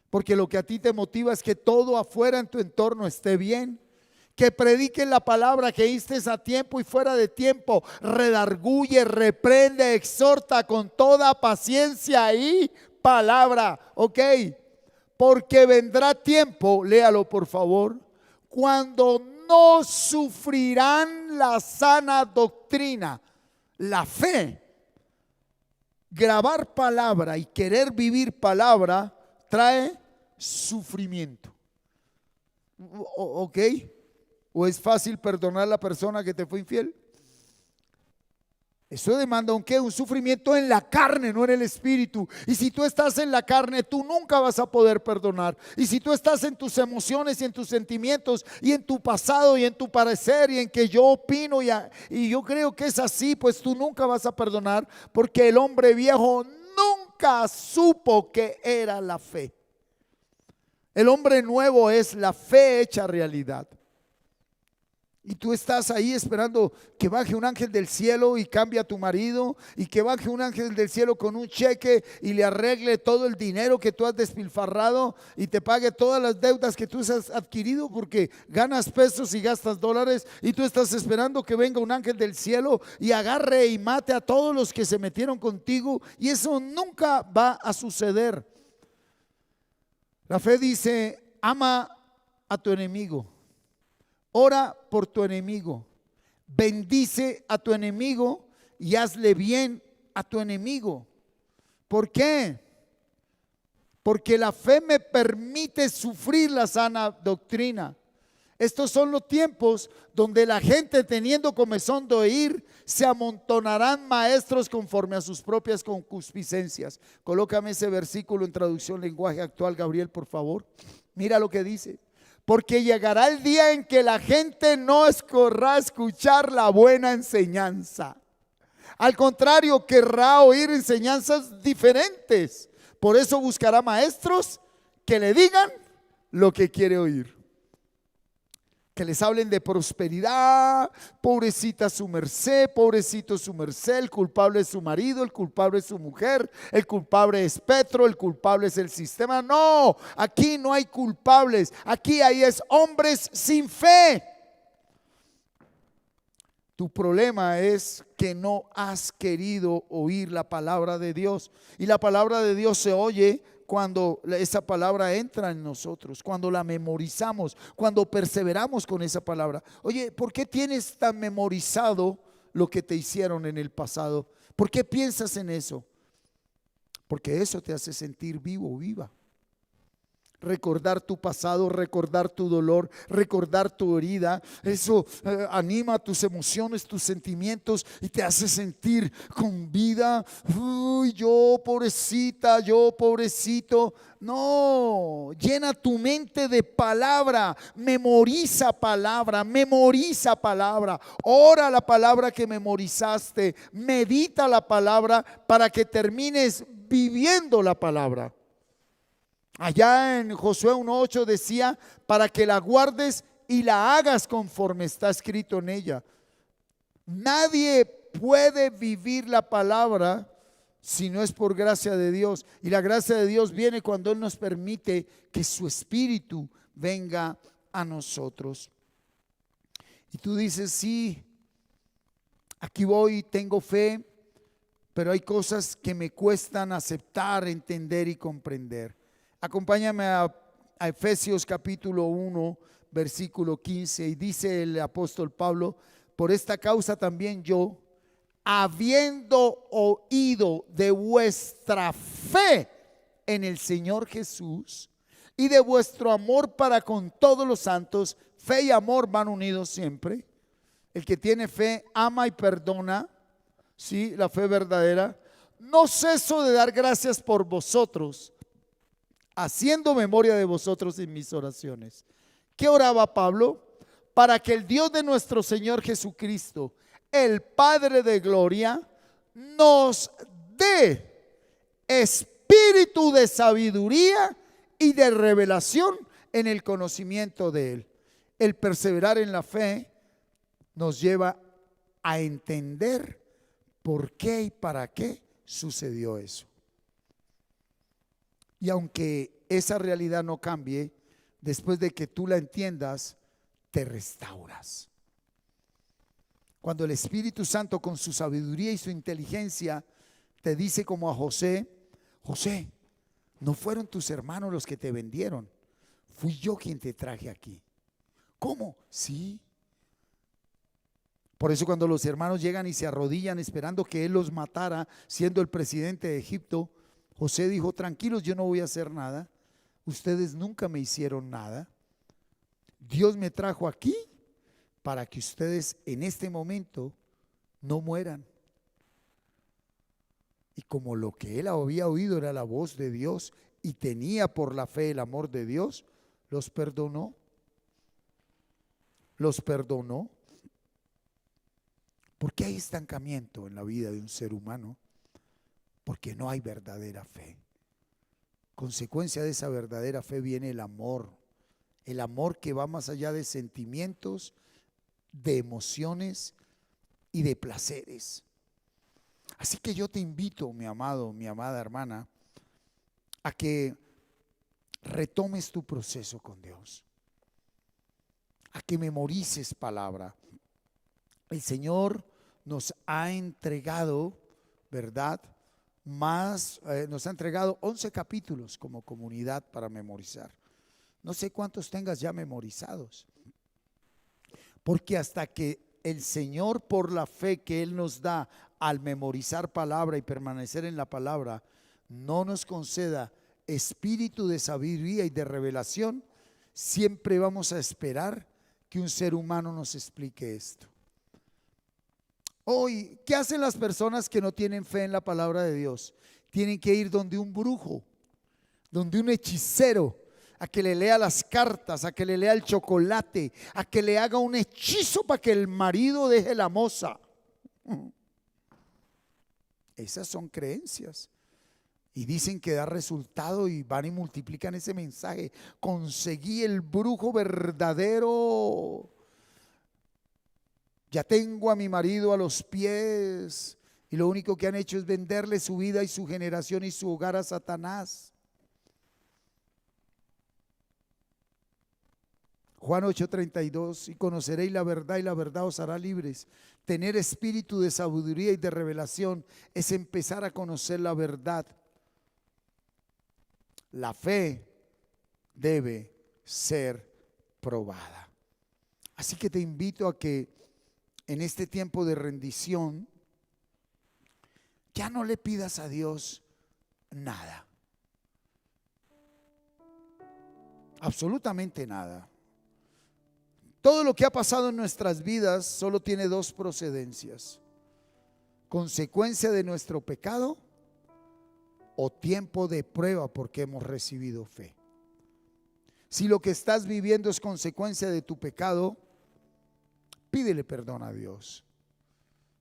Porque lo que a ti te motiva es que todo afuera en tu entorno esté bien. Que prediques la palabra, que instes a tiempo y fuera de tiempo, redarguye, reprende, exhorta con toda paciencia y palabra. Ok. Porque vendrá tiempo, léalo por favor, cuando no sufrirán la sana doctrina, la fe. Grabar palabra y querer vivir palabra trae sufrimiento. ¿Ok? ¿O es fácil perdonar a la persona que te fue infiel? Eso demanda un ¿qué? Un sufrimiento en la carne, no en el espíritu. Y si tú estás en la carne, tú nunca vas a poder perdonar. Y si tú estás en tus emociones y en tus sentimientos y en tu pasado y en tu parecer y en que yo opino y yo creo que es así, pues tú nunca vas a perdonar, porque el hombre viejo nunca supo que era la fe. El hombre nuevo es la fe hecha realidad. Y tú estás ahí esperando que baje un ángel del cielo y cambie a tu marido, y que baje un ángel del cielo con un cheque y le arregle todo el dinero que tú has despilfarrado y te pague todas las deudas que tú has adquirido, porque ganas pesos y gastas dólares, y tú estás esperando que venga un ángel del cielo y agarre y mate a todos los que se metieron contigo, y eso nunca va a suceder. La fe dice: ama a tu enemigo. Ora por tu enemigo, bendice a tu enemigo y hazle bien a tu enemigo. ¿Por qué? Porque la fe me permite sufrir la sana doctrina. Estos son los tiempos donde la gente, teniendo comezón de oír, se amontonarán maestros conforme a sus propias concupiscencias. Colócame ese versículo en traducción lenguaje actual, Gabriel, por favor. Mira lo que dice. Porque llegará el día en que la gente no querrá escuchar la buena enseñanza. Al contrario, querrá oír enseñanzas diferentes. Por eso buscará maestros que le digan lo que quiere oír. Que les hablen de prosperidad, pobrecita su merced, pobrecito su merced, el culpable es su marido, el culpable es su mujer, el culpable es Petro, el culpable es el sistema. No, aquí no hay culpables, aquí hay hombres sin fe. Tu problema es que no has querido oír la palabra de Dios. Y la palabra de Dios se oye cuando esa palabra entra en nosotros, cuando la memorizamos, cuando perseveramos con esa palabra. Oye, ¿por qué tienes tan memorizado lo que te hicieron en el pasado? ¿Por qué piensas en eso? Porque eso te hace sentir vivo o viva. Recordar tu pasado, recordar tu dolor, recordar tu herida, eso anima tus emociones, tus sentimientos y te hace sentir con vida. Uy, yo pobrecita, yo pobrecito. No, llena tu mente de palabra, memoriza palabra, ora la palabra que memorizaste, medita la palabra para que termines viviendo la palabra. Allá en Josué 1:8 decía, para que la guardes y la hagas conforme está escrito en ella. Nadie puede vivir la palabra si no es por gracia de Dios. Y la gracia de Dios viene cuando Él nos permite que su Espíritu venga a nosotros. Y tú dices, sí, aquí voy, tengo fe, pero hay cosas que me cuestan aceptar, entender y comprender. Acompáñame a Efesios capítulo 1, versículo 15, y dice el apóstol Pablo: por esta causa también yo, habiendo oído de vuestra fe en el Señor Jesús y de vuestro amor para con todos los santos, fe y amor van unidos siempre. El que tiene fe ama y perdona, sí, la fe verdadera. No ceso de dar gracias por vosotros, haciendo memoria de vosotros en mis oraciones. ¿Qué oraba Pablo? Para que el Dios de nuestro Señor Jesucristo, el Padre de gloria, nos dé espíritu de sabiduría y de revelación en el conocimiento de Él. El perseverar en la fe nos lleva a entender por qué y para qué sucedió eso. Y aunque esa realidad no cambie, después de que tú la entiendas, te restauras. Cuando el Espíritu Santo con su sabiduría y su inteligencia te dice como a José: José, no fueron tus hermanos los que te vendieron, fui yo quien te traje aquí. ¿Cómo? Sí. Por eso cuando los hermanos llegan y se arrodillan esperando que él los matara, siendo el presidente de Egipto, José dijo: tranquilos, yo no voy a hacer nada. Ustedes nunca me hicieron nada. Dios me trajo aquí para que ustedes en este momento no mueran. Y como lo que él había oído era la voz de Dios y tenía por la fe el amor de Dios, los perdonó. Los perdonó. ¿Por qué hay estancamiento en la vida de un ser humano? Porque no hay verdadera fe. Consecuencia de esa verdadera fe viene el amor que va más allá de sentimientos, de emociones y de placeres. Así que yo te invito, mi amado, mi amada hermana, a que retomes tu proceso con Dios, a que memorices palabra. El Señor nos ha entregado, ¿verdad? Nos ha entregado 11 capítulos como comunidad para memorizar. No sé cuántos tengas ya memorizados, porque hasta que el Señor, por la fe que Él nos da al memorizar palabra y permanecer en la palabra, no nos conceda espíritu de sabiduría y de revelación, siempre vamos a esperar que un ser humano nos explique esto. Hoy, ¿qué hacen las personas que no tienen fe en la palabra de Dios? Tienen que ir donde un brujo, donde un hechicero, a que le lea las cartas, a que le lea el chocolate, a que le haga un hechizo para que el marido deje la moza. Esas son creencias. Y dicen que da resultado y van y multiplican ese mensaje. Conseguí el brujo verdadero. Ya tengo a mi marido a los pies. Y lo único que han hecho es venderle su vida y su generación y su hogar a Satanás. Juan 8:32, y conoceréis la verdad y la verdad os hará libres. Tener espíritu de sabiduría y de revelación es empezar a conocer la verdad. La fe debe ser probada. Así que te invito a que en este tiempo de rendición ya no le pidas a Dios nada. Absolutamente nada. Todo lo que ha pasado en nuestras vidas solo tiene dos procedencias: consecuencia de nuestro pecado o tiempo de prueba porque hemos recibido fe. Si lo que estás viviendo es consecuencia de tu pecado, pídele perdón a Dios.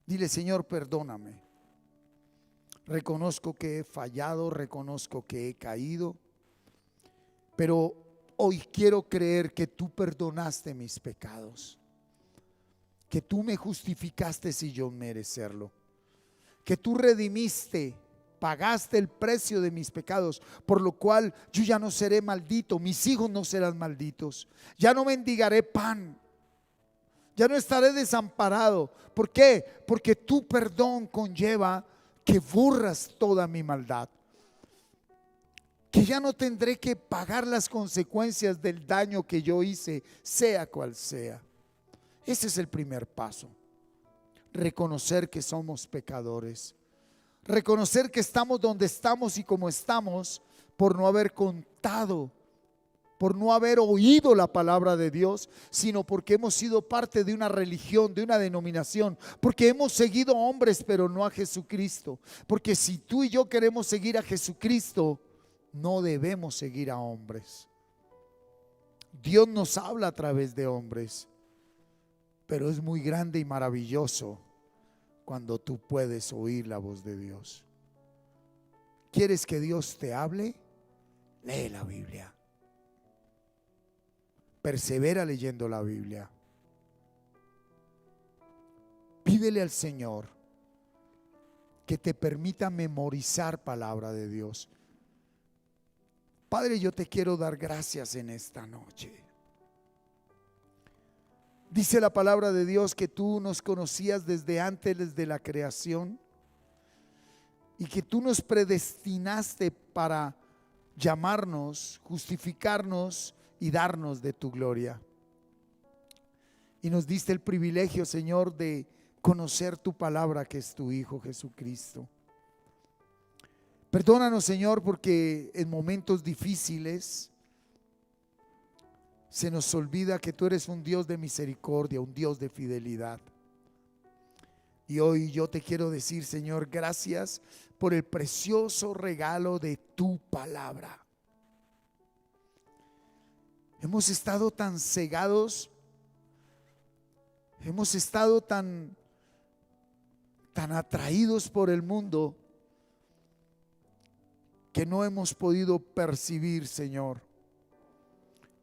Dile: Señor, perdóname. Reconozco que he fallado, reconozco que he caído, pero hoy quiero creer que tú perdonaste mis pecados, que tú me justificaste sin yo merecerlo, que tú redimiste, pagaste el precio de mis pecados, por lo cual yo ya no seré maldito, mis hijos no serán malditos, ya no mendigaré pan, ya no estaré desamparado. ¿Por qué? Porque tu perdón conlleva que borras toda mi maldad, que ya no tendré que pagar las consecuencias del daño que yo hice, sea cual sea. Ese es el primer paso: reconocer que somos pecadores, reconocer que estamos donde estamos y como estamos por no haber contado, por no haber oído la palabra de Dios, sino porque hemos sido parte de una religión, de una denominación, porque hemos seguido a hombres pero no a Jesucristo. Porque si tú y yo queremos seguir a Jesucristo, no debemos seguir a hombres. Dios nos habla a través de hombres, pero es muy grande y maravilloso cuando tú puedes oír la voz de Dios. ¿Quieres que Dios te hable? Lee la Biblia. Persevera leyendo la Biblia. Pídele al Señor que te permita memorizar palabra de Dios. Padre, yo te quiero dar gracias en esta noche. Dice la palabra de Dios que tú nos conocías desde antes de la creación y que tú nos predestinaste para llamarnos, justificarnos y darnos de tu gloria. Y nos diste el privilegio, Señor, de conocer tu palabra, que es tu Hijo Jesucristo. Perdónanos, Señor, porque en momentos difíciles se nos olvida que tú eres un Dios de misericordia, un Dios de fidelidad. Y hoy yo te quiero decir, Señor, gracias por el precioso regalo de tu palabra. Hemos estado tan cegados, hemos estado tan atraídos por el mundo que no hemos podido percibir, Señor,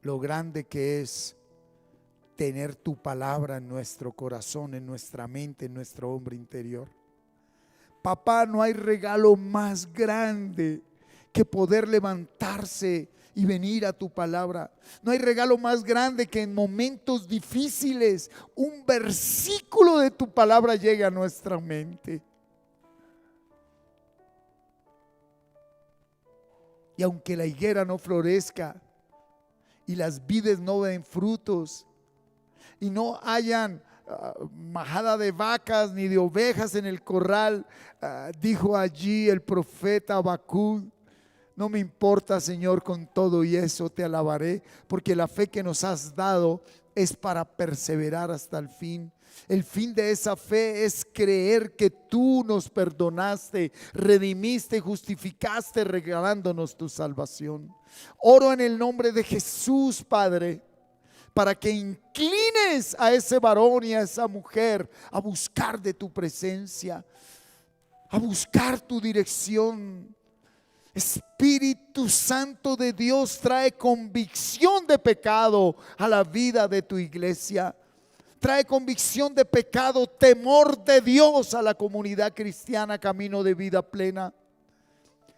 lo grande que es tener tu palabra en nuestro corazón, en nuestra mente, en nuestro hombre interior. Papá, no hay regalo más grande que poder levantarse y venir a tu palabra. No hay regalo más grande que en momentos difíciles un versículo de tu palabra llegue a nuestra mente. Y aunque la higuera no florezca y las vides no den frutos y no hayan majada de vacas ni de ovejas en el corral, dijo allí el profeta Habacuc: no me importa, Señor, con todo y eso te alabaré, porque la fe que nos has dado es para perseverar hasta el fin. El fin de esa fe es creer que tú nos perdonaste, redimiste, justificaste, regalándonos tu salvación. Oro en el nombre de Jesús, Padre, para que inclines a ese varón y a esa mujer a buscar de tu presencia, a buscar tu dirección. Espíritu Santo de Dios, trae convicción de pecado a la vida de tu iglesia. Trae convicción de pecado, temor de Dios a la comunidad cristiana, Camino de Vida Plena.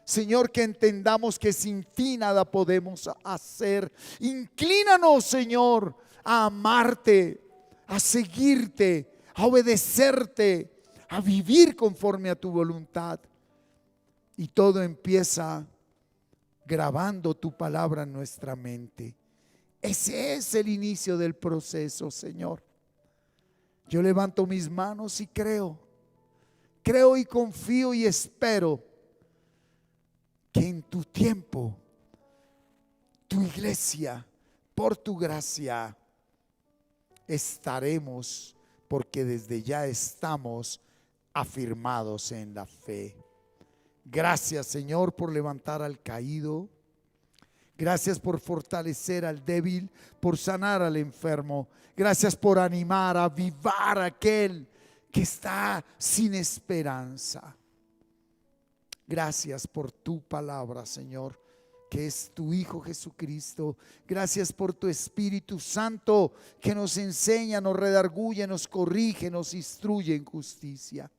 Señor, que entendamos que sin ti nada podemos hacer. Inclínanos, Señor, a amarte, a seguirte, a obedecerte, a vivir conforme a tu voluntad. Y todo empieza grabando tu palabra en nuestra mente. Ese es el inicio del proceso, Señor. Yo levanto mis manos y creo y confío y espero que en tu tiempo, tu iglesia, por tu gracia, estaremos, porque desde ya estamos afirmados en la fe. Gracias, Señor, por levantar al caído. Gracias por fortalecer al débil, por sanar al enfermo. Gracias por animar, avivar a aquel que está sin esperanza. Gracias por tu palabra, Señor, que es tu Hijo Jesucristo. Gracias por tu Espíritu Santo que nos enseña, nos redarguye, nos corrige, nos instruye en justicia.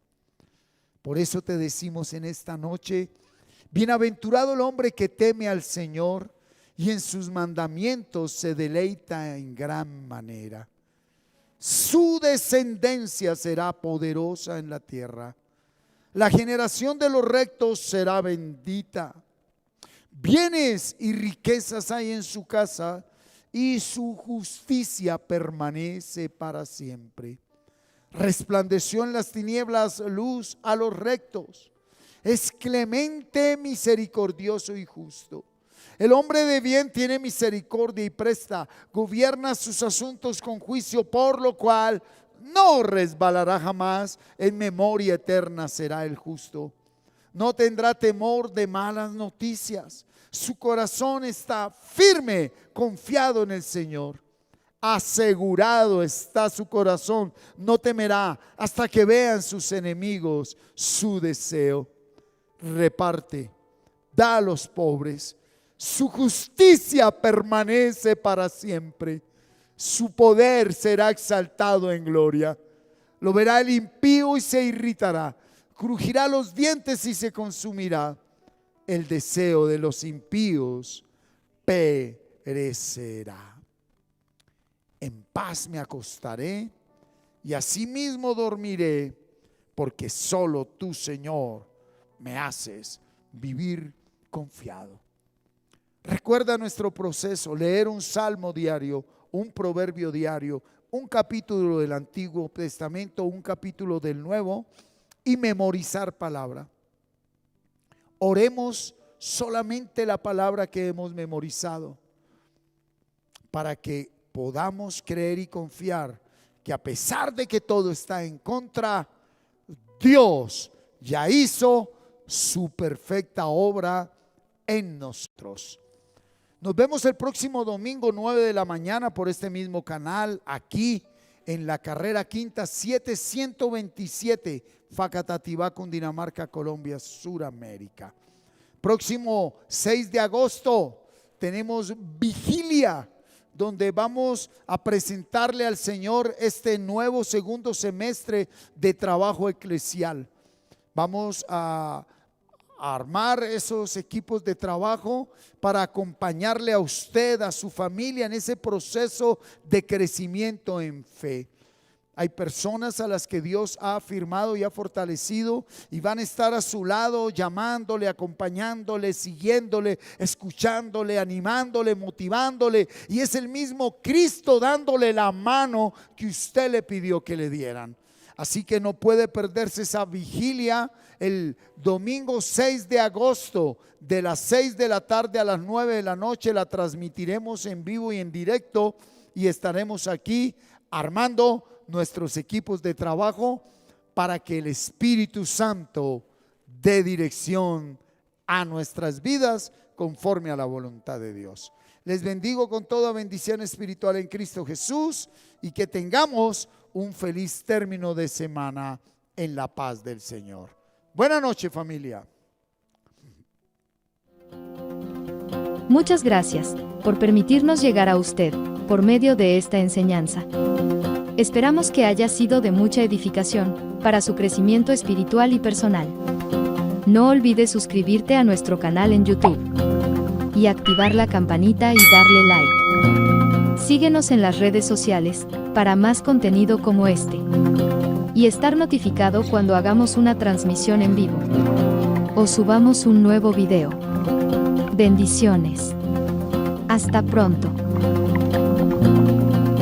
Por eso te decimos en esta noche: bienaventurado el hombre que teme al Señor y en sus mandamientos se deleita en gran manera. Su descendencia será poderosa en la tierra. La generación de los rectos será bendita. Bienes y riquezas hay en su casa, y su justicia permanece para siempre. Resplandeció en las tinieblas luz a los rectos. Es clemente, misericordioso y justo. El hombre de bien tiene misericordia y presta, gobierna sus asuntos con juicio, por lo cual no resbalará jamás. En memoria eterna será el justo. No tendrá temor de malas noticias. Su corazón está firme, confiado en el Señor. Asegurado está su corazón, no temerá hasta que vean sus enemigos su deseo. Reparte, da a los pobres. Su justicia permanece para siempre. Su poder será exaltado en gloria. Lo verá el impío y se irritará. Crujirá los dientes y se consumirá. El deseo de los impíos perecerá. En paz me acostaré y asimismo dormiré, porque solo tú, Señor, me haces vivir confiado. Recuerda nuestro proceso: leer un salmo diario, un proverbio diario, un capítulo del Antiguo Testamento, un capítulo del Nuevo, y memorizar palabra. Oremos solamente la palabra que hemos memorizado, para que podamos creer y confiar que a pesar de que todo está en contra, Dios ya hizo su perfecta obra en nosotros. Nos vemos el próximo domingo 9 de la mañana por este mismo canal, aquí en la carrera quinta 7127, Facatativá, Cundinamarca, Colombia, Suramérica. Próximo 6 de agosto tenemos vigilia, donde vamos a presentarle al Señor este nuevo segundo semestre de trabajo eclesial. Vamos a armar esos equipos de trabajo para acompañarle a usted, a su familia, en ese proceso de crecimiento en fe. Hay personas a las que Dios ha afirmado y ha fortalecido, y van a estar a su lado, llamándole, acompañándole, siguiéndole, escuchándole, animándole, motivándole. Y es el mismo Cristo dándole la mano que usted le pidió que le dieran. Así que no puede perderse esa vigilia el domingo 6 de agosto, de las 6 de la tarde a las 9 de la noche. La transmitiremos en vivo y en directo y estaremos aquí armando nuestros equipos de trabajo para que el Espíritu Santo dé dirección a nuestras vidas conforme a la voluntad de Dios. Les bendigo con toda bendición espiritual en Cristo Jesús y que tengamos un feliz término de semana en la paz del Señor. Buenas noches, familia. Muchas gracias por permitirnos llegar a usted por medio de esta enseñanza. Esperamos que haya sido de mucha edificación para su crecimiento espiritual y personal. No olvides suscribirte a nuestro canal en YouTube y activar la campanita y darle like. Síguenos en las redes sociales para más contenido como este y estar notificado cuando hagamos una transmisión en vivo o subamos un nuevo video. Bendiciones. Hasta pronto.